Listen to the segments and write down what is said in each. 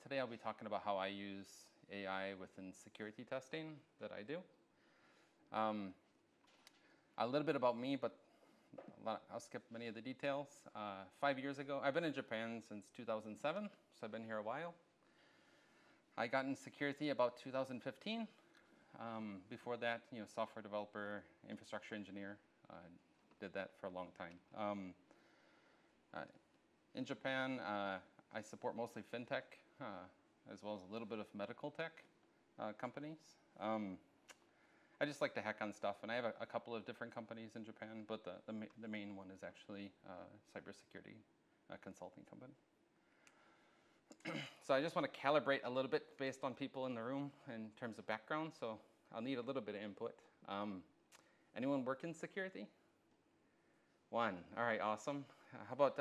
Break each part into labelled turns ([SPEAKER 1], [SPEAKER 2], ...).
[SPEAKER 1] Today I'll be talking about how I use AI within security testing that I do. A little bit about me, but I'll skip many of the details. 5 years ago, I've been in Japan since 2007, so I've been here a while. I got in security about 2015. Before that, software developer, infrastructure engineer, did that for a long time. In Japan, I support mostly fintech, as well as a little bit of medical tech companies. I just like to hack on stuff, and I have a couple of different companies in Japan, but the main one is actually a cybersecurity consulting company. So I just want to calibrate a little bit based on people in the room in terms of background, so I'll need a little bit of input. Anyone work in security? One. All right, awesome. How about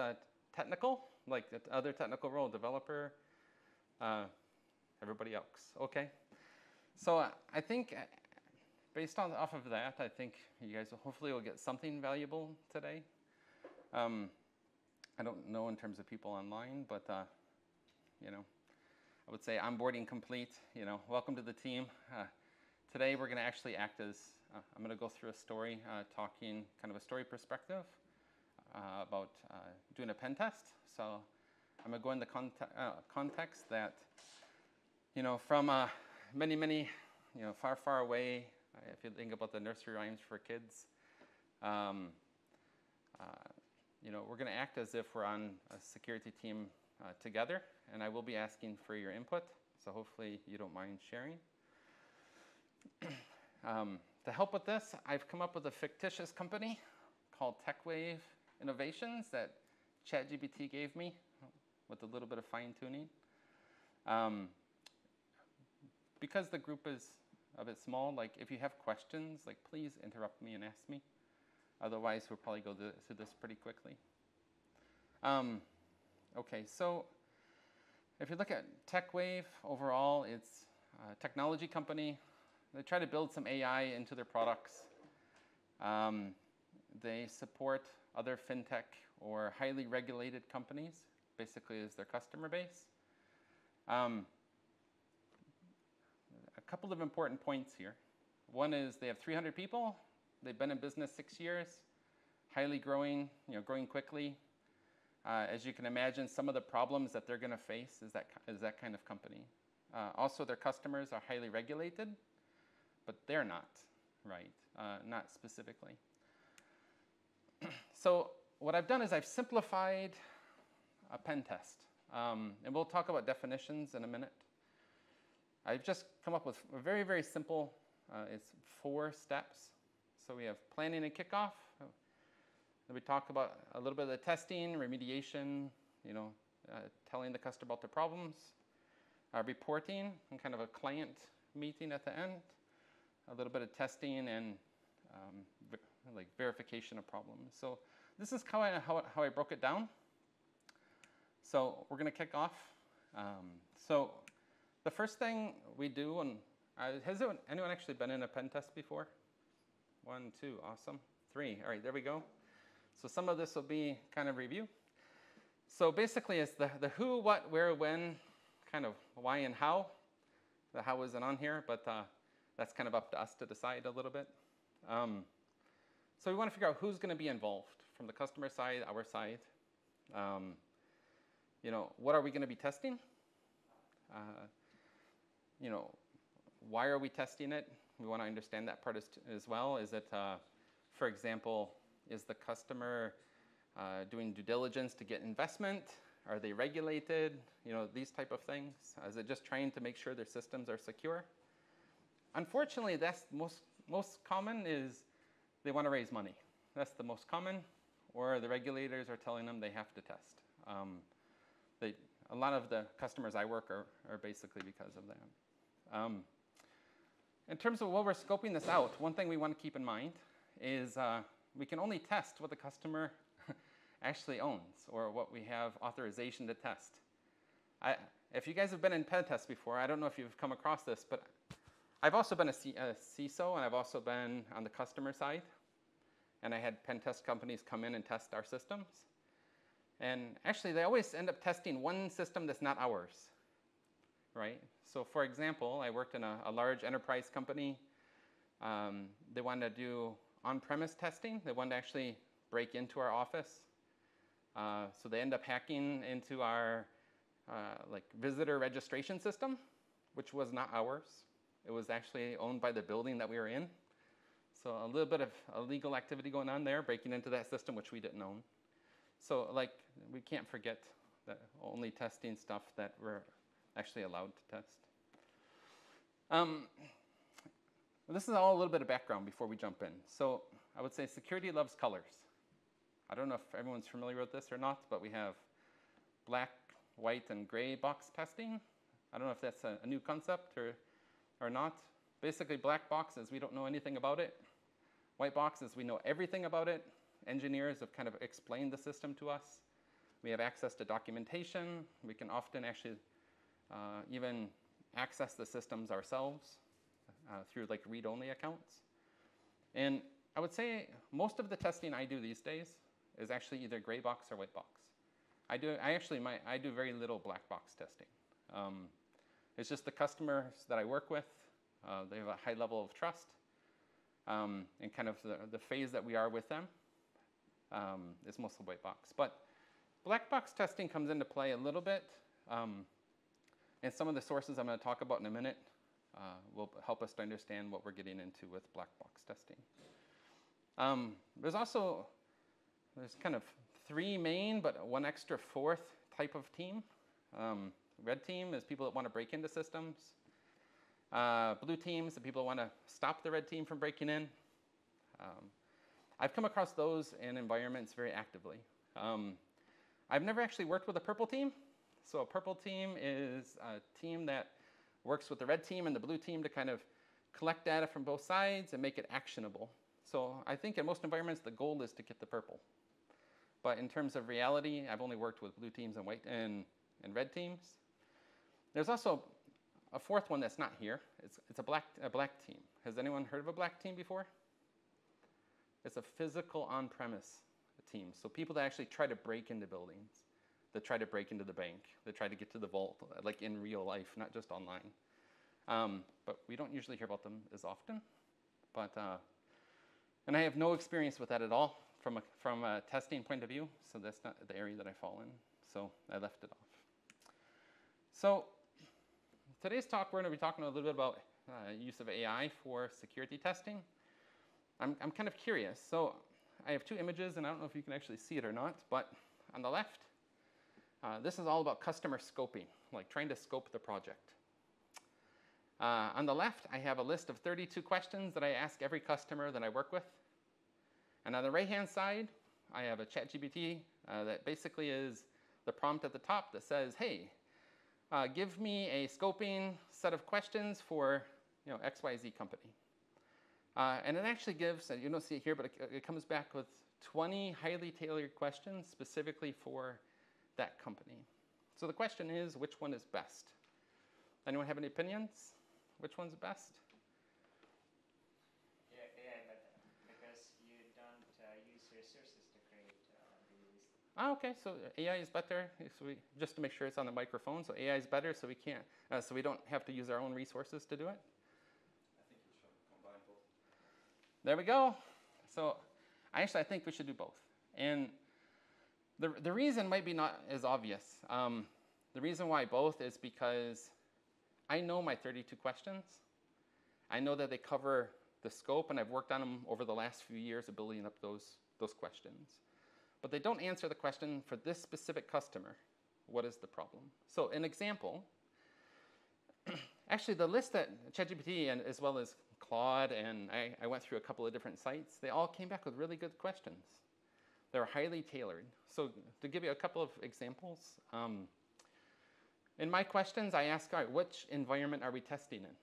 [SPEAKER 1] technical, like the other technical role, developer? Everybody else. Okay. So I think based off of that, I think you guys hopefully will get something valuable today. I don't know in terms of people online, but I would say onboarding complete. Welcome to the team. Today we're going to actually act as I'm going to go through a story, talking kind of a story perspective about doing a pen test. So I'm going to go in the context that from many far away. If you think about the nursery rhymes for kids, we're going to act as if we're on a security team together, and I will be asking for your input, so hopefully you don't mind sharing. To help with this, I've come up with a fictitious company called TechWave Innovations that ChatGPT gave me with a little bit of fine-tuning. Because the group is a bit small, if you have questions, please interrupt me and ask me. Otherwise, we'll probably go through this pretty quickly. Okay, so if you look at TechWave overall, it's a technology company. They try to build some AI into their products. They support other fintech or highly regulated companies, basically as their customer base. A couple of important points here. One is they have 300 people. They've been in business 6 years, highly growing, growing quickly. As you can imagine, some of the problems that they're going to face is that kind of company. Also, their customers are highly regulated, but they're not, right? Not specifically. So what I've done is I've simplified a pen test. And we'll talk about definitions in a minute. I've just come up with a very, very simple, it's 4 steps. So we have planning and kickoff. Then we talk about a little bit of the testing, remediation, telling the customer about the problems, reporting, and kind of a client meeting at the end, a little bit of testing and verification of problems. So this is kind of how I broke it down. So we're going to kick off. So the first thing we do, and has anyone actually been in a pen test before? 1, 2, awesome. 3, all right, there we go. So some of this will be kind of review. So basically it's the who, what, where, when, kind of why and how. The how isn't on here, but that's kind of up to us to decide a little bit. So we want to figure out who's going to be involved from the customer side, our side. What are we going to be testing? Why are we testing it? We want to understand that part as well. Is it, for example, is the customer doing due diligence to get investment? Are they regulated? These type of things. Is it just trying to make sure their systems are secure? Unfortunately, that's most common is they want to raise money. That's the most common, or the regulators are telling them they have to test. A lot of the customers I work are basically because of that. In terms of while we're scoping this out, one thing we want to keep in mind is we can only test what the customer actually owns or what we have authorization to test. If you guys have been in pen tests before, I don't know if you've come across this, but I've also been a CISO, and I've also been on the customer side. And I had pen test companies come in and test our systems. And actually, they always end up testing one system that's not ours. right? So for example, I worked in a large enterprise company. They wanted to do on-premise testing. They wanted to actually break into our office. So they end up hacking into our like visitor registration system, which was not ours. It was actually owned by the building that we were in. So a little bit of illegal activity going on there, breaking into that system, which we didn't own. So like, we can't forget that only testing stuff that we're actually allowed to test. This is all a little bit of background before we jump in. So I would say security loves colors. I don't know if everyone's familiar with this or not, but we have black, white, and gray box testing. I don't know if that's a new concept or not. Basically, black box is we don't know anything about it. White box is we know everything about it. Engineers have kind of explained the system to us. We have access to documentation. We can often actually even access the systems ourselves through like read-only accounts. And I would say most of the testing I do these days is actually either gray box or white box. I do very little black box testing. It's just the customers that I work with. They have a high level of trust, and kind of the phase that we are with them is mostly white box. But black box testing comes into play a little bit, and some of the sources I'm going to talk about in a minute will help us to understand what we're getting into with black box testing. There's kind of three main, but one extra fourth type of team. Red team is people that want to break into systems. Blue teams, the people that want to stop the red team from breaking in. I've come across those in environments very actively. I've never actually worked with a purple team. So a purple team is a team that works with the red team and the blue team to kind of collect data from both sides and make it actionable. So I think in most environments, the goal is to get the purple. But in terms of reality, I've only worked with blue teams and white and red teams. There's also a fourth one that's not here. It's a black team. Has anyone heard of a black team before? It's a physical on-premise team. So people that actually try to break into buildings, that try to break into the bank, that try to get to the vault, like in real life, not just online. But we don't usually hear about them as often. And I have no experience with that at all from a testing point of view, so that's not the area that I fall in. So I left it off. So today's talk, we're going to be talking a little bit about use of AI for security testing. I'm kind of curious. So I have two images, and I don't know if you can actually see it or not, but on the left, this is all about customer scoping, like trying to scope the project. On the left, I have a list of 32 questions that I ask every customer that I work with. And on the right-hand side, I have a ChatGPT that basically is the prompt at the top that says, hey, give me a scoping set of questions for XYZ company. And it actually gives, and you don't see it here, but it comes back with 20 highly tailored questions specifically for that company. So the question is, which one is best? Anyone have any opinions? Which one's best?
[SPEAKER 2] Yeah, AI better, because you don't use resources to create the list.
[SPEAKER 1] Okay, so AI is better. So just to make sure it's on the microphone, so AI is better, so we don't have to use our own resources to do it.
[SPEAKER 3] I think we should combine both.
[SPEAKER 1] There we go. So I think we should do both. And the reason might be not as obvious. The reason why both is because I know my 32 questions. I know that they cover the scope, and I've worked on them over the last few years of building up those questions. But they don't answer the question for this specific customer. What is the problem? So an example, actually the list that ChatGPT and as well as Claude, and I went through a couple of different sites, they all came back with really good questions. They were highly tailored. So to give you a couple of examples, in my questions, I ask, all right, which environment are we testing in?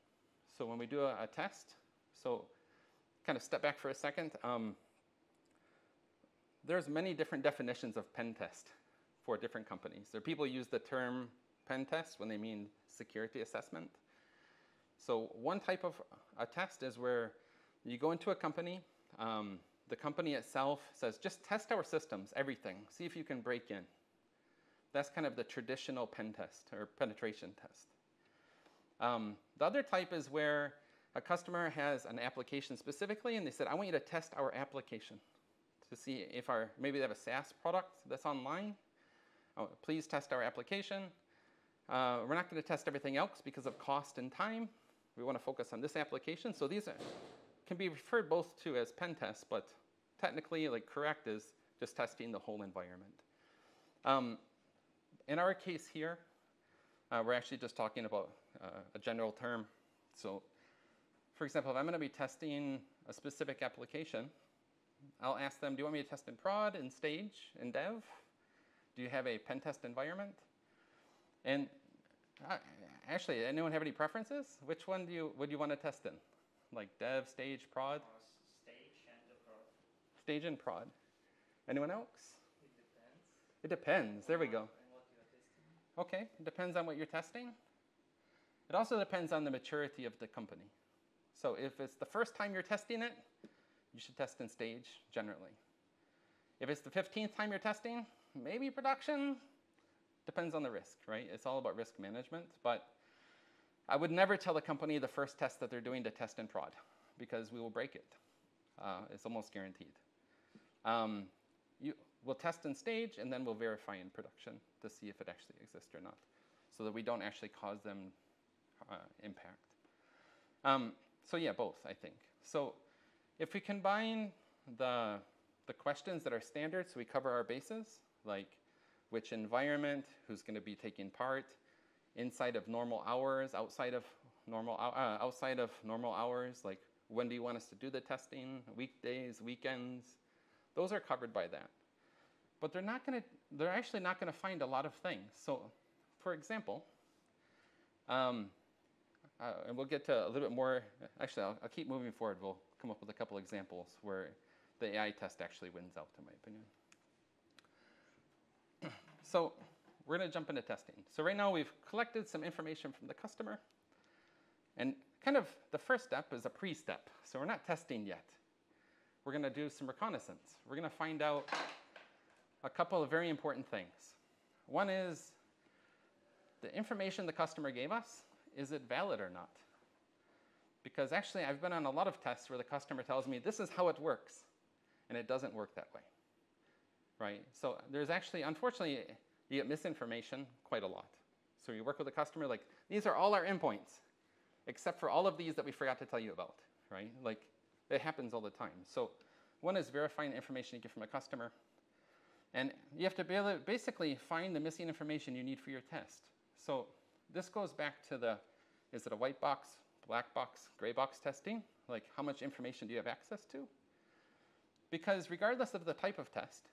[SPEAKER 1] So when we do a test, so kind of step back for a second, there's many different definitions of pen test for different companies. There are people who use the term pen test when they mean security assessment. So one type of a test is where you go into a company, the company itself says, just test our systems, everything, see if you can break in. That's kind of the traditional pen test or penetration test. The other type is where a customer has an application specifically, and they said, I want you to test our application to see if maybe they have a SaaS product that's online. Oh, please test our application. We're not going to test everything else because of cost and time. We want to focus on this application. So these can be referred both to as pen tests, but technically, correct is just testing the whole environment. In our case here, we're actually just talking about a general term. So, for example, if I'm going to be testing a specific application, I'll ask them, do you want me to test in prod, in stage, in dev? Do you have a pen test environment? And actually, anyone have any preferences? Which one would you want to test in? Like dev, stage, prod?
[SPEAKER 2] Stage and prod.
[SPEAKER 1] Stage and prod. Anyone else?
[SPEAKER 2] It depends.
[SPEAKER 1] It depends. There we go.
[SPEAKER 2] On what you are testing.
[SPEAKER 1] Okay, it depends on what you're testing. It also depends on the maturity of the company. So if it's the first time you're testing it, you should test in stage generally. If it's the 15th time you're testing, maybe production. Depends on the risk, right? It's all about risk management. But I would never tell a company the first test that they're doing to test in prod, because we will break it. It's almost guaranteed. We'll test in stage, and then we'll verify in production to see if it actually exists or not, so that we don't actually cause them impact. So yeah, both, I think. So if we combine the questions that are standard, so we cover our bases, like which environment, who's going to be taking part, inside of normal hours, outside of normal hours, like when do you want us to do the testing, weekdays, weekends, those are covered by that. But they're actually not going to find a lot of things. So, for example, and we'll get to a little bit more. Actually, I'll keep moving forward. We'll come up with a couple examples where the AI test actually wins out, in my opinion. So we're going to jump into testing. So right now we've collected some information from the customer. And kind of the first step is a pre-step. So we're not testing yet. We're going to do some reconnaissance. We're going to find out a couple of very important things. One is the information the customer gave us, is it valid or not? Because actually, I've been on a lot of tests where the customer tells me, this is how it works, and it doesn't work that way, right? So there's actually, unfortunately, you get misinformation quite a lot. So you work with a customer, like, these are all our endpoints, except for all of these that we forgot to tell you about, right? Like, it happens all the time. So one is verifying the information you get from a customer. And you have to be able to basically find the missing information you need for your test. So this goes back to is it a white box, black box, gray box testing? Like, how much information do you have access to? Because regardless of the type of test,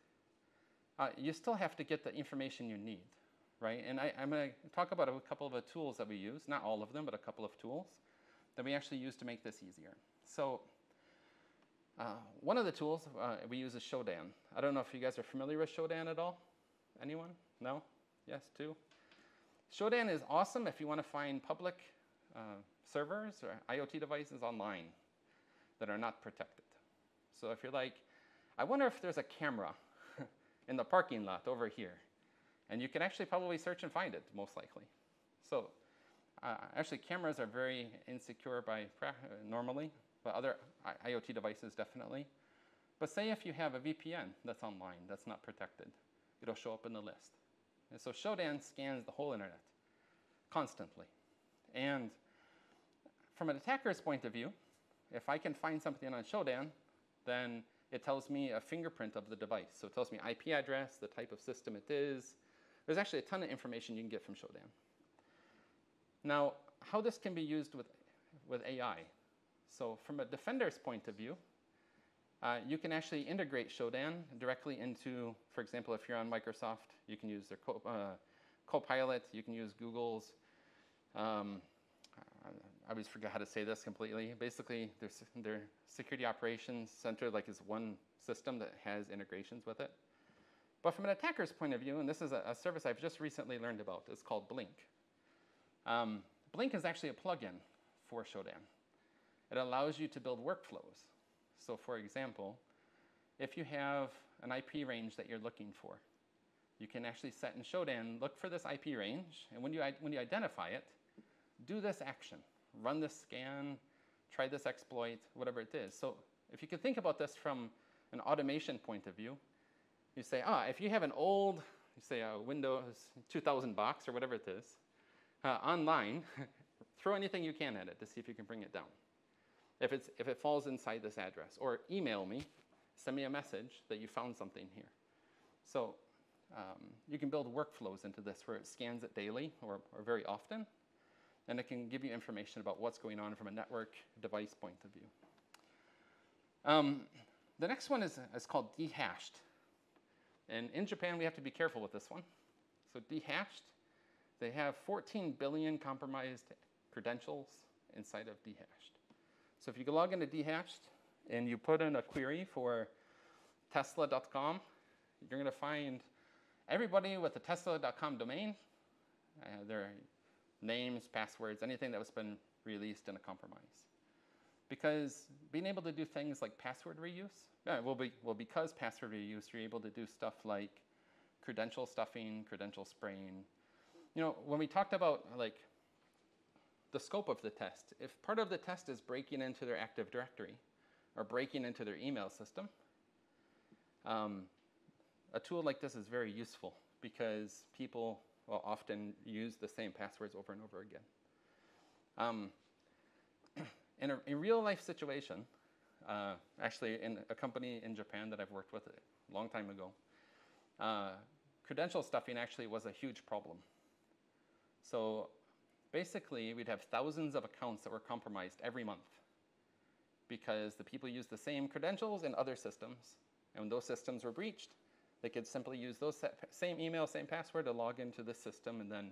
[SPEAKER 1] you still have to get the information you need, right? And I'm going to talk about a couple of the tools that we use, not all of them, but a couple of tools that we actually use to make this easier. So one of the tools we use is Shodan. I don't know if you guys are familiar with Shodan at all. Anyone? No? Yes, two? Shodan is awesome if you want to find public servers or IoT devices online that are not protected. So if you're like, I wonder if there's a camera in the parking lot over here, and you can actually probably search and find it, most likely. So actually, cameras are very insecure normally, but other IoT devices definitely. But say if you have a VPN that's online, that's not protected, it'll show up in the list. And so Shodan scans the whole internet constantly. And from an attacker's point of view, if I can find something on Shodan, then it tells me a fingerprint of the device. So it tells me IP address, the type of system it is. There's actually a ton of information you can get from Shodan. Now, how this can be used with AI. So from a defender's point of view, you can actually integrate Shodan directly into, for example, if you're on Microsoft, you can use their Copilot, you can use Google's, I always forget how to say this completely. Basically, their security operations center is one system that has integrations with it. But from an attacker's point of view, and this is a service I've just recently learned about, it's called Blink. Blink is actually a plugin for Shodan. It allows you to build workflows. So for example, if you have an IP range that you're looking for, you can actually set in Shodan, look for this IP range, and when you identify it, do this action, run this scan, try this exploit, whatever it is. So if you could think about this from an automation point of view, you say, if you have an old, you say a Windows 2000 box or whatever it is, online, throw anything you can at it to see if you can bring it down. If it falls inside this address, or email me, send me a message that you found something here. So you can build workflows into this where it scans it daily or very often, and it can give you information about what's going on from a network device point of view. The next one is called dehashed. And in Japan, we have to be careful with this one. So dehashed, they have 14 billion compromised credentials inside of dehashed. So if you log into dehashed and you put in a query for tesla.com, you're going to find everybody with the tesla.com domain, their names, passwords, anything that was been released in a compromise. Because being able to do things like password reuse, because password reuse, you're able to do stuff like credential stuffing, credential spraying. You know, when we talked about like the scope of the test, if part of the test is breaking into their Active Directory or breaking into their email system, a tool like this is very useful because people will often use the same passwords over and over again. In a real life situation, actually in a company in Japan that I've worked with a long time ago, credential stuffing actually was a huge problem. So basically, we'd have thousands of accounts that were compromised every month because the people used the same credentials in other systems. And when those systems were breached, they could simply use those same email, same password to log into the system, and then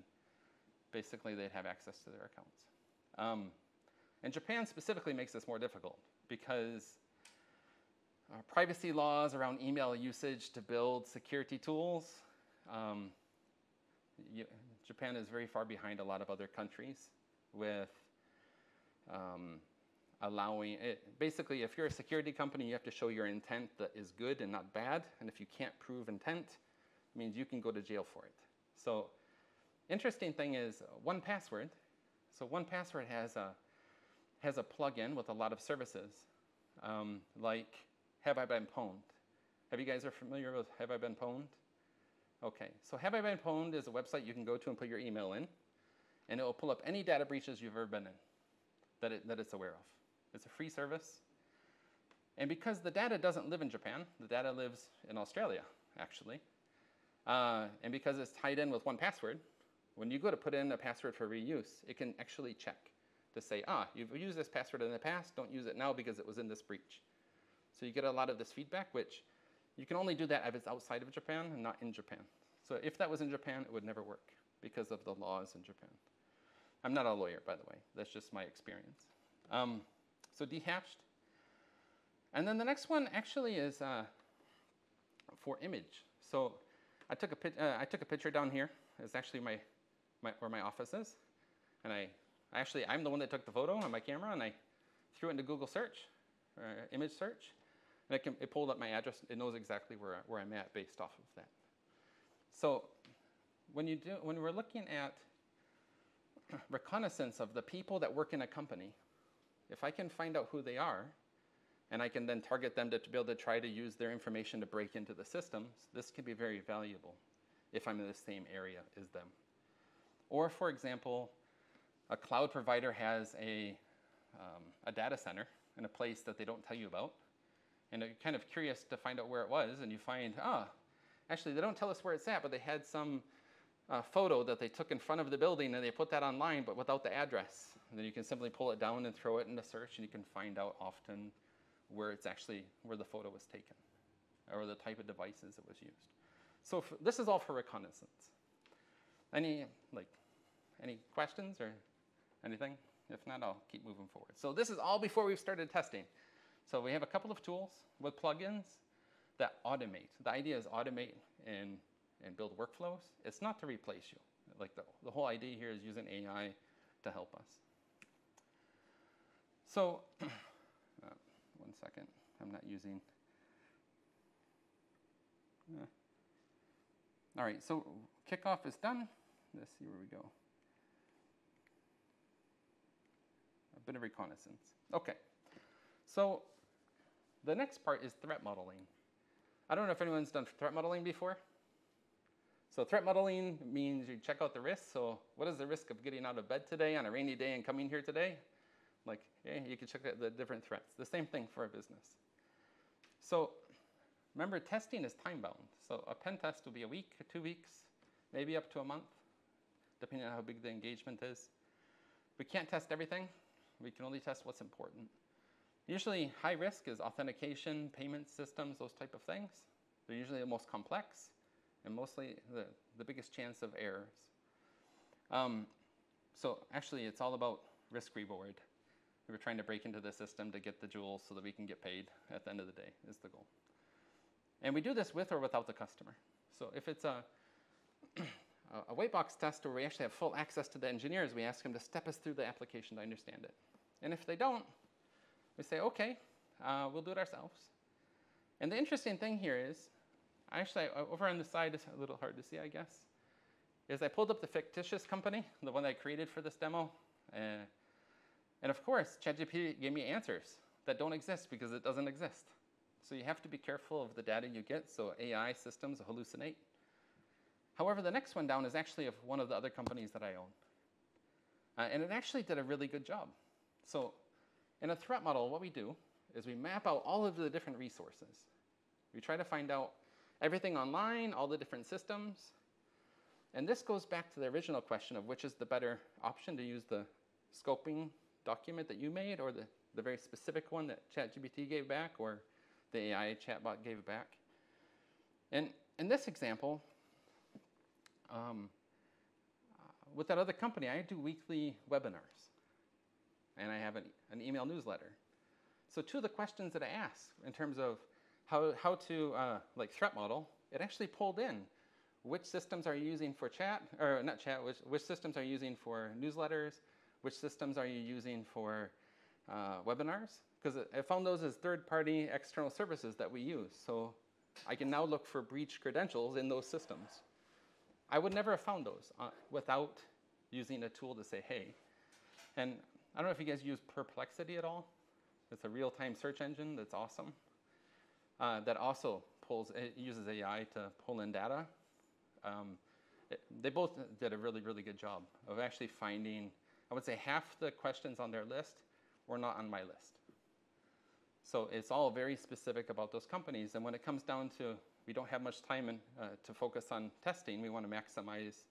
[SPEAKER 1] basically they'd have access to their accounts. And Japan specifically makes this more difficult because privacy laws around email usage to build security tools, Japan is very far behind a lot of other countries with allowing it. Basically, if you're a security company, you have to show your intent that is good and not bad. And if you can't prove intent, it means you can go to jail for it. So interesting thing is 1Password. So 1Password has a plugin with a lot of services, like Have I Been Pwned? Have you guys are familiar with Have I Been Pwned? Okay, so Have I Been Pwned is a website you can go to and put your email in, and it will pull up any data breaches you've ever been in that it's aware of. It's a free service. And because the data doesn't live in Japan, the data lives in Australia, actually, and because it's tied in with 1Password, when you go to put in a password for reuse, it can actually check to say, you've used this password in the past, don't use it now because it was in this breach. So you get a lot of this feedback, which you can only do that if it's outside of Japan and not in Japan. So if that was in Japan, it would never work because of the laws in Japan. I'm not a lawyer, by the way. That's just my experience. So dehashed. And then the next one actually is for image. So I took a picture down here. It's actually where my office is. And I'm the one that took the photo on my camera, and I threw it into Google search, image search. And it pulled up my address. It knows exactly where I'm at based off of that. So when we're looking at reconnaissance of the people that work in a company, if I can find out who they are, and I can then target them to be able to try to use their information to break into the systems, this can be very valuable if I'm in the same area as them. Or, for example, a cloud provider has a data center in a place that they don't tell you about, and you're kind of curious to find out where it was, and you find, actually they don't tell us where it's at, but they had some photo that they took in front of the building, and they put that online, but without the address. And then you can simply pull it down and throw it into search, and you can find out often where the photo was taken, or the type of devices that was used. So this is all for reconnaissance. Any questions or anything? If not, I'll keep moving forward. So this is all before we've started testing. So we have a couple of tools with plugins that automate. The idea is automate and build workflows. It's not to replace you. Like the whole idea here is using AI to help us. So, 1 second, I'm not using. All right, so kickoff is done. Let's see where we go. bit of reconnaissance. Okay, so the next part is threat modeling. I don't know if anyone's done threat modeling before. So threat modeling means you check out the risks. So what is the risk of getting out of bed today on a rainy day and coming here today? Like, yeah, you can check out the different threats. The same thing for a business. So remember, testing is time-bound. So a pen test will be a week, 2 weeks, maybe up to a month, depending on how big the engagement is. We can't test everything. We can only test what's important. Usually high risk is authentication, payment systems, those type of things. They're usually the most complex and mostly the biggest chance of errors. So actually it's all about risk reward. We're trying to break into the system to get the jewels so that we can get paid at the end of the day is the goal. And we do this with or without the customer. So if it's a white box test where we actually have full access to the engineers, we ask them to step us through the application to understand it. And if they don't, we say, okay, we'll do it ourselves. And the interesting thing here is, actually, over on the side, it's a little hard to see, I guess, is I pulled up the fictitious company, the one that I created for this demo. And of course, ChatGPT gave me answers that don't exist because it doesn't exist. So you have to be careful of the data you get, so AI systems hallucinate. However, the next one down is actually of one of the other companies that I own. And it actually did a really good job. So in a threat model, what we do is we map out all of the different resources. We try to find out everything online, all the different systems. And this goes back to the original question of which is the better option, to use the scoping document that you made or the very specific one that ChatGPT gave back or the AI chatbot gave back. And in this example, with that other company, I do weekly webinars. And I have an email newsletter. So two of the questions that I ask in terms of how to like threat model, it actually pulled in which systems are you using for chat, or not chat, which systems are you using for newsletters, which systems are you using for webinars? Because I found those as third-party external services that we use. So I can now look for breach credentials in those systems. I would never have found those without using a tool to say, hey. And I don't know if you guys use Perplexity at all. It's a real-time search engine that's awesome. That also uses AI to pull in data. They both did a really, really good job of actually finding, I would say half the questions on their list were not on my list. So it's all very specific about those companies. And when it comes down to, we don't have much time to focus on testing, we want to maximize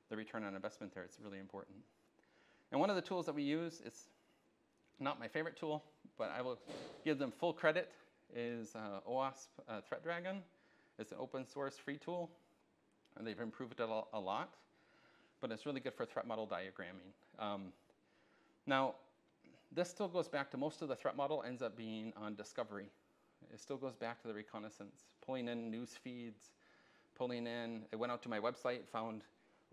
[SPEAKER 1] the return on investment there. It's really important. And one of the tools that we use, it's not my favorite tool, but I will give them full credit, is OWASP Threat Dragon. It's an open source free tool, and they've improved it a lot, but it's really good for threat model diagramming. Now, this still goes back to most of the threat model ends up being on discovery. It still goes back to the reconnaissance, pulling in news feeds, it went out to my website, found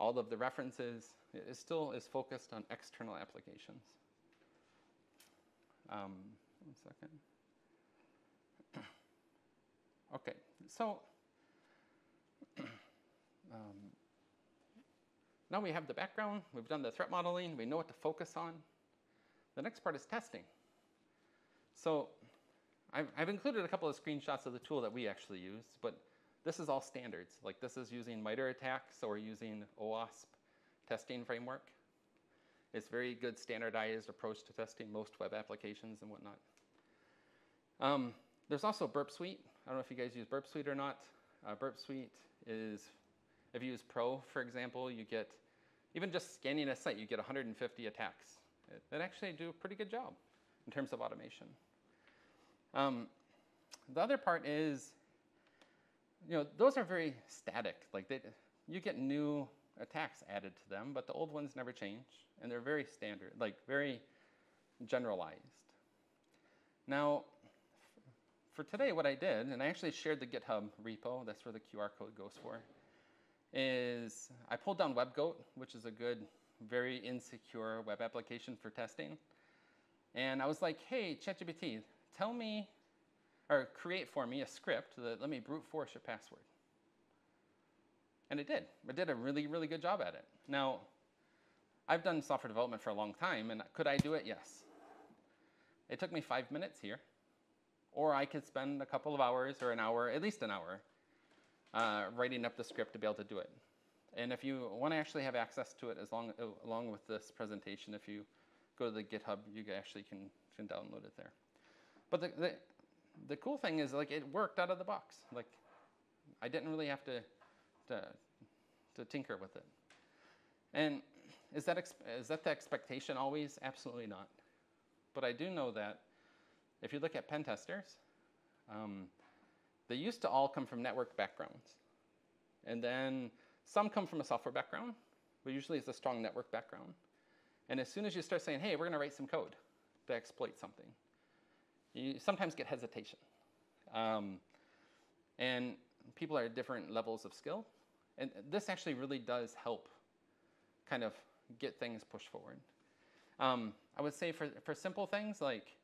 [SPEAKER 1] all of the references. It still is focused on external applications. 1 second. Okay, so now we have the background, we've done the threat modeling, we know what to focus on. The next part is testing. So I've included a couple of screenshots of the tool that we actually use, but this is all standards. Like this is using MITRE ATT&CKs or using OWASP testing framework. It's very good standardized approach to testing most web applications and whatnot. There's also Burp Suite. I don't know if you guys use Burp Suite or not. Burp Suite is, if you use Pro, for example, you get, even just scanning a site, you get 150 attacks. That actually do a pretty good job in terms of automation. The other part is, those are very static. Like you get new attacks added to them, but the old ones never change, and they're very standard, like very generalized. Now, for today, what I did, and I actually shared the GitHub repo, that's where the QR code goes for, is I pulled down WebGoat, which is a good, very insecure web application for testing. And I was like, hey, ChatGPT, tell me, or create for me a script that let me brute force your password. And it did. It did a really, really good job at it. Now, I've done software development for a long time, and could I do it? Yes. it took me 5 minutes here. Or I could spend a couple of hours or an hour, at least an hour, writing up the script to be able to do it. And if you want to actually have access to it along with this presentation, if you go to the GitHub, you actually can download it there. But the cool thing is, like, it worked out of the box. Like, I didn't really have to tinker with it. And is that the expectation always? Absolutely not. But I do know that if you look at pen testers, they used to all come from network backgrounds. And then some come from a software background, but usually it's a strong network background. And as soon as you start saying, hey, we're going to write some code to exploit something, you sometimes get hesitation. And people are at different levels of skill. And this actually really does help kind of get things pushed forward. I would say for simple things like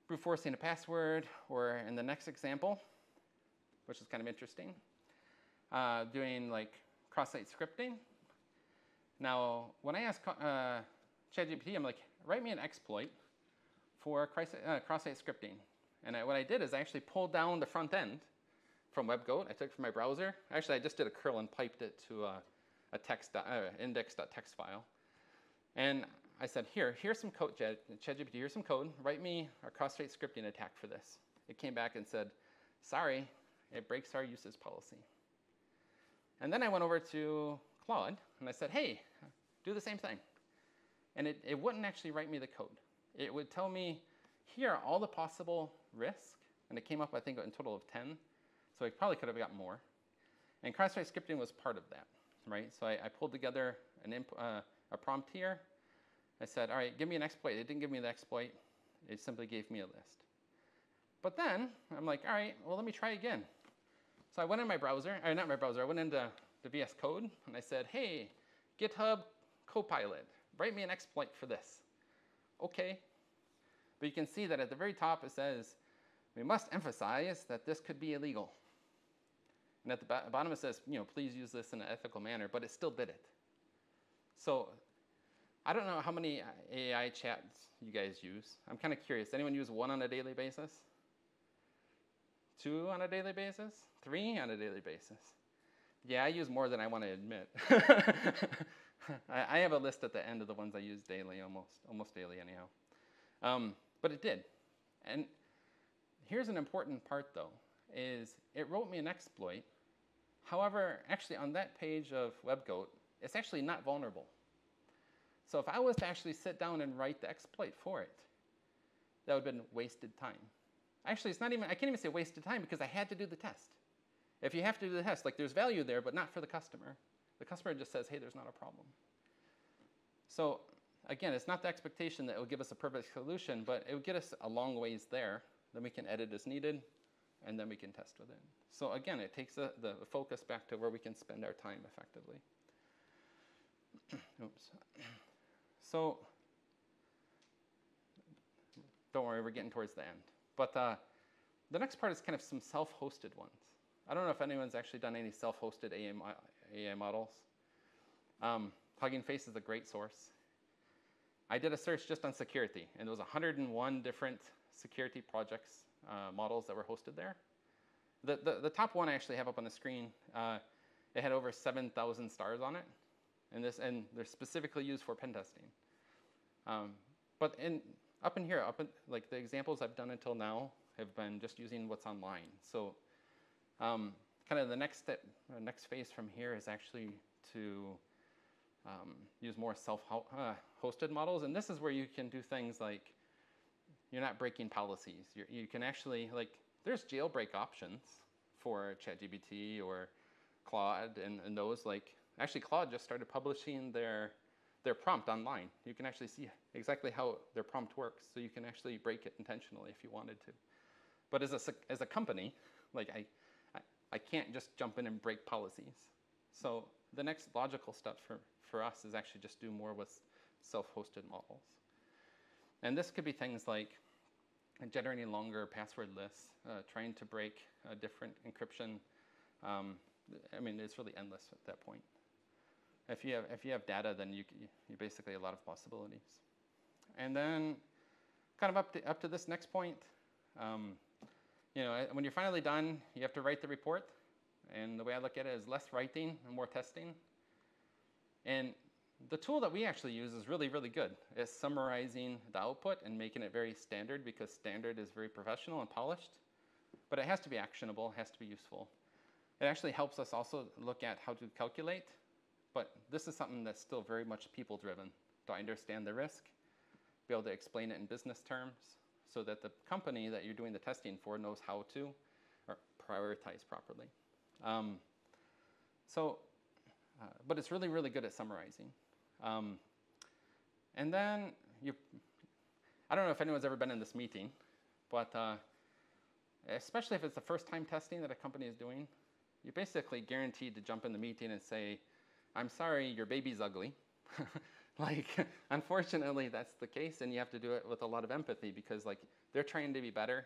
[SPEAKER 1] brute forcing a password, or in the next example, which is kind of interesting, doing like cross-site scripting. Now, when I ask ChatGPT, I'm like, write me an exploit for cross-site scripting. And what I did is I actually pulled down the front end from WebGoat. I took it from my browser. Actually, I just did a curl and piped it to a index.txt file. And I said, here's some code, ChatGPT, here's some code. Write me a cross-site scripting attack for this. It came back and said, sorry, it breaks our uses policy. And then I went over to Claude, and I said, hey, do the same thing. And it wouldn't actually write me the code. It would tell me, here are all the possible risks. And it came up, I think, in total of 10. So I probably could have got more. And cross-site scripting was part of that, right? So I pulled together a prompt here. I said, all right, give me an exploit. It didn't give me the exploit. It simply gave me a list. But then I'm like, all right, well, let me try again. So I went in my browser, or not my browser, I went into the VS Code, and I said, hey, GitHub Copilot, write me an exploit for this. Okay. But you can see that at the very top it says, we must emphasize that this could be illegal. And at the bottom it says, please use this in an ethical manner, but it still did it. So I don't know how many AI chats you guys use. I'm kind of curious. Anyone use 1 on a daily basis? 2 on a daily basis? 3 on a daily basis? Yeah, I use more than I want to admit. I have a list at the end of the ones I use daily, almost daily anyhow. But it did. And here's an important part, though, is it wrote me an exploit. However, actually on that page of WebGoat, it's actually not vulnerable. So if I was to actually sit down and write the exploit for it, that would have been wasted time. Actually, I can't even say wasted time because I had to do the test. If you have to do the test, like there's value there, but not for the customer. The customer just says, hey, there's not a problem. So again, it's not the expectation that it will give us a perfect solution, but it would get us a long ways there. Then we can edit as needed, and then we can test with it. So again, it takes the focus back to where we can spend our time effectively. Oops. So don't worry, we're getting towards the end. But the next part is kind of some self-hosted ones. I don't know if anyone's actually done any self-hosted AI models. Hugging Face is a great source. I did a search just on security, and there was 101 different security projects, models that were hosted there. The top one I actually have up on the screen, it had over 7,000 stars on it, and they're specifically used for pen testing. But up in here, like the examples I've done until now have been just using what's online. So kind of the next phase from here is actually to use more self-hosted models. And this is where you can do things like you're not breaking policies. You can actually, like, there's jailbreak options for ChatGPT or Claude and those. Like, actually, Claude just started publishing their prompt online. You can actually see exactly how their prompt works, so you can actually break it intentionally if you wanted to. But as a company, like I can't just jump in and break policies. So the next logical step for us is actually just do more with self-hosted models. And this could be things like generating longer password lists, trying to break different encryption. I mean, it's really endless at that point. If you have data, then you basically a lot of possibilities. And then kind of up to this next point, you know, when you're finally done, you have to write the report. And the way I look at it is less writing and more testing. And the tool that we actually use is really, really good. It's summarizing the output and making it very standard, because standard is very professional and polished. But it has to be actionable, it has to be useful. It actually helps us also look at how to calculate. But this is something that's still very much people-driven. To understand the risk, be able to explain it in business terms, so that the company that you're doing the testing for knows how to or prioritize properly. But it's really, really good at summarizing. And then I don't know if anyone's ever been in this meeting, but especially if it's the first time testing that a company is doing, you're basically guaranteed to jump in the meeting and say, I'm sorry, your baby's ugly. Like, unfortunately, that's the case, and you have to do it with a lot of empathy, because like they're trying to be better.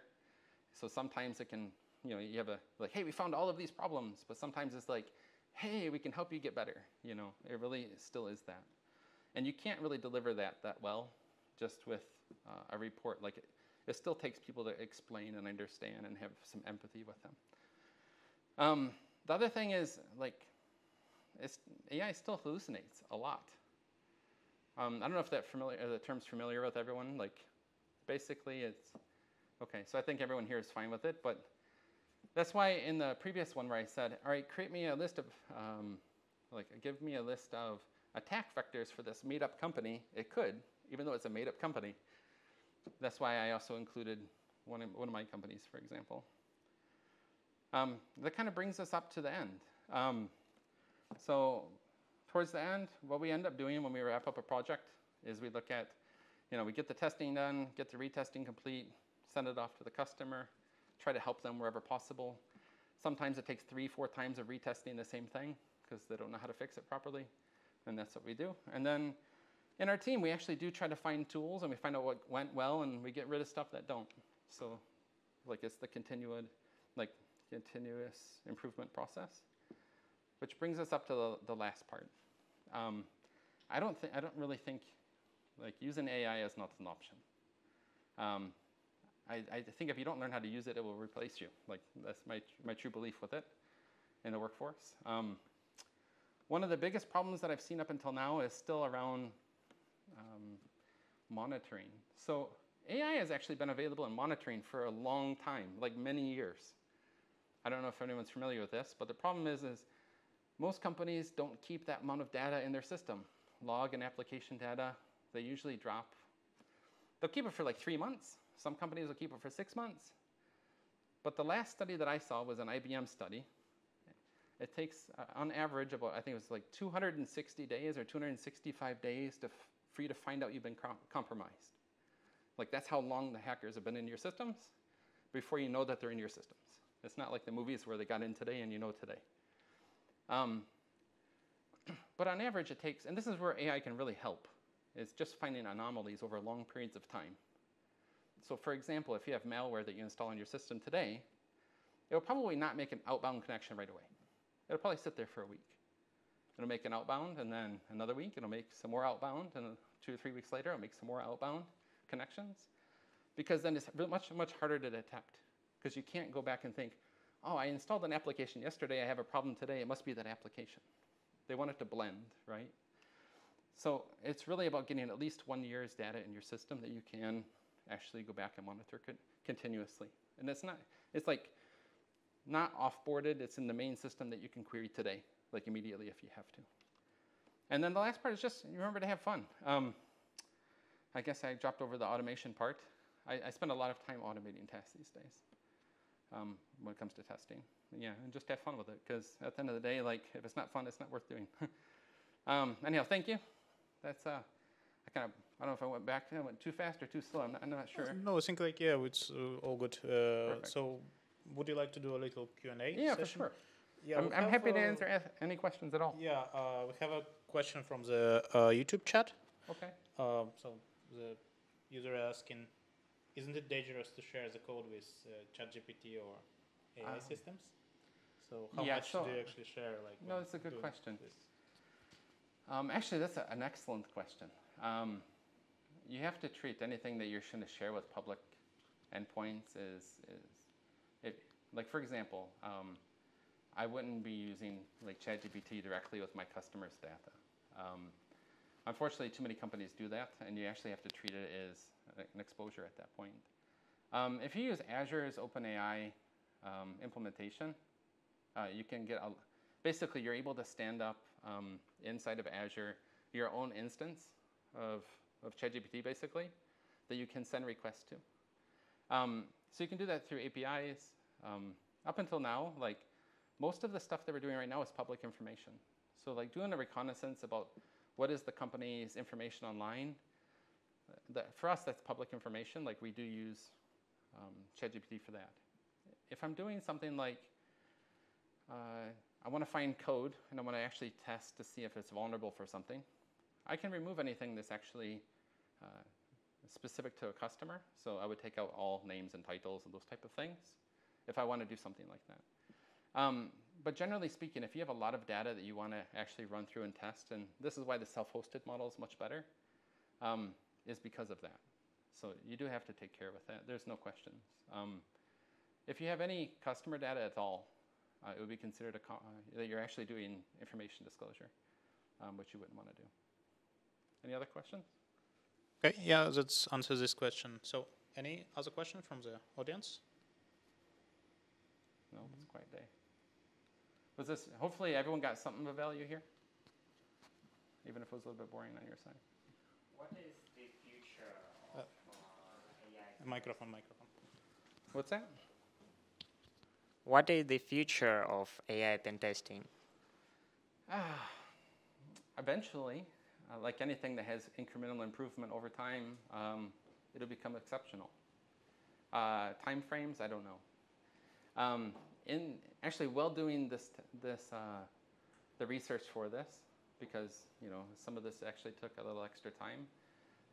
[SPEAKER 1] So sometimes it can, you know, you have like, hey, we found all of these problems, but sometimes it's like, hey, we can help you get better. You know, it really still is that. And you can't really deliver that well just with a report. Like, it still takes people to explain and understand and have some empathy with them. The other thing is, like, AI still hallucinates a lot. I don't know if the term's familiar with everyone. Like, basically, it's okay. So I think everyone here is fine with it, but that's why in the previous one where I said, all right, create me a list of, give me a list of attack vectors for this made-up company. It could, even though it's a made-up company. That's why I also included one of my companies, for example. That kind of brings us up to the end. So towards the end, what we end up doing when we wrap up a project is we look at, you know, we get the testing done, get the retesting complete, send it off to the customer, try to help them wherever possible. Sometimes it takes 3-4 times of retesting the same thing because they don't know how to fix it properly, and that's what we do. And then in our team, we actually do try to find tools, and we find out what went well, and we get rid of stuff that don't. So, like, it's the continuous improvement process, which brings us up to the last part. I don't really think like using AI is not an option. I think if you don't learn how to use it, it will replace you. Like, that's my true belief with it in the workforce. One of the biggest problems that I've seen up until now is still around monitoring. So AI has actually been available in monitoring for a long time, like many years. I don't know if anyone's familiar with this, but the problem is most companies don't keep that amount of data in their system. Log and application data, they usually drop. They'll keep it for like 3 months. Some companies will keep it for 6 months. But the last study that I saw was an IBM study. It takes, on average, about, I think it was like 260 days or 265 days for you to find out you've been compromised. Like, that's how long the hackers have been in your systems before you know that they're in your systems. It's not like the movies where they got in today and you know today. But on average, it takes, and this is where AI can really help, is just finding anomalies over long periods of time. So for example, if you have malware that you install on your system today, it will probably not make an outbound connection right away. It'll probably sit there for a week. It'll make an outbound, and then another week, it'll make some more outbound, and 2 or 3 weeks later, it'll make some more outbound connections. Because then it's much, much harder to detect, because you can't go back and think, oh, I installed an application yesterday, I have a problem today, it must be that application. They want it to blend, right? So it's really about getting at least 1 year's data in your system that you can actually go back and monitor continuously. And it's like not off-boarded, it's in the main system that you can query today, like immediately if you have to. And then the last part is just remember to have fun. I guess I dropped over the automation part. I spend a lot of time automating tasks these days when it comes to testing. Yeah, and just have fun with it, because at the end of the day, like, if it's not fun, it's not worth doing. Anyhow, thank you. That's I don't know if I went too fast or too slow. I'm not sure.
[SPEAKER 4] No, I think like it's all good. So, would you like to do a little Q&A?
[SPEAKER 1] Yeah,
[SPEAKER 4] session?
[SPEAKER 1] for sure.
[SPEAKER 4] Yeah,
[SPEAKER 1] I'm happy to answer any questions at all.
[SPEAKER 4] Yeah, we have a question from the YouTube chat.
[SPEAKER 1] Okay.
[SPEAKER 4] So the user asking, isn't it dangerous to share the code with ChatGPT or AI systems? So how much do you actually share? Like,
[SPEAKER 1] no, that's a good question. Actually, that's an excellent question. you have to treat anything that you're going to share with public endpoints like for example, I wouldn't be using like ChatGPT directly with my customers' data. Unfortunately, too many companies do that, and you actually have to treat it as an exposure at that point. If you use Azure's OpenAI implementation, you can get basically you're able to stand up inside of Azure your own instance of ChatGPT basically that you can send requests to. So you can do that through APIs. Up until now, like most of the stuff that we're doing right now is public information. So like doing a reconnaissance about what is the company's information online, for us that's public information. Like we do use ChatGPT for that. If I'm doing something like I want to find code and I want to actually test to see if it's vulnerable for something, I can remove anything that's actually specific to a customer. So I would take out all names and titles and those type of things if I want to do something like that. But generally speaking, if you have a lot of data that you want to actually run through and test, and this is why the self-hosted model is much better, is because of that. So you do have to take care with that. There's no questions. If you have any customer data at all, it would be considered that you're actually doing information disclosure, which you wouldn't want to do. Any other questions?
[SPEAKER 4] Okay, yeah, that answers this question. So any other question from the audience?
[SPEAKER 1] No, it's a quiet day. Was this, hopefully everyone got something of value here? Even if it was a little bit boring on your side.
[SPEAKER 2] What is the future of AI?
[SPEAKER 4] Microphone.
[SPEAKER 1] What's that?
[SPEAKER 2] What is the future of AI pen testing?
[SPEAKER 1] Eventually, like anything that has incremental improvement over time, it'll become exceptional. Time frames, I don't know. Actually, while doing the research for this, because some of this actually took a little extra time,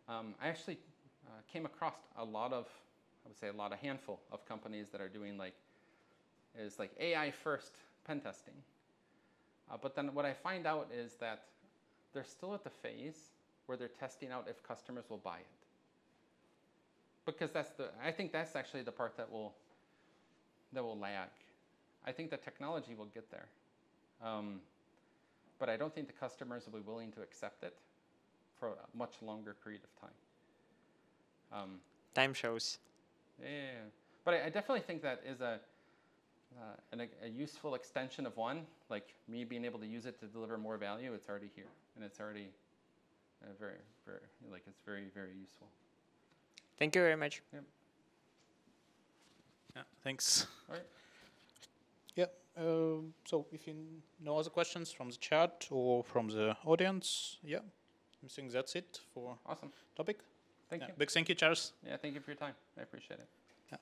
[SPEAKER 1] I actually came across a handful of companies that are doing like AI first pen testing. But then what I find out is that they're still at the phase where they're testing out if customers will buy it. Because I think that's actually the part that will lag. I think the technology will get there. But I don't think the customers will be willing to accept it for a much longer period of time.
[SPEAKER 2] Time shows.
[SPEAKER 1] Yeah. But I definitely think that is a useful extension of one, like me being able to use it to deliver more value. It's already here, and it's already very, very useful.
[SPEAKER 2] Thank you very much.
[SPEAKER 1] Yep.
[SPEAKER 4] Yeah, thanks.
[SPEAKER 1] All right.
[SPEAKER 4] Yeah, so if you no other questions from the chat or from the audience, yeah, I think that's it for
[SPEAKER 1] Awesome.
[SPEAKER 4] topic.
[SPEAKER 1] Thank
[SPEAKER 4] Yeah,
[SPEAKER 1] you.
[SPEAKER 4] big thank you, Charles.
[SPEAKER 1] Yeah, thank you for your time. I appreciate it.
[SPEAKER 4] Yeah.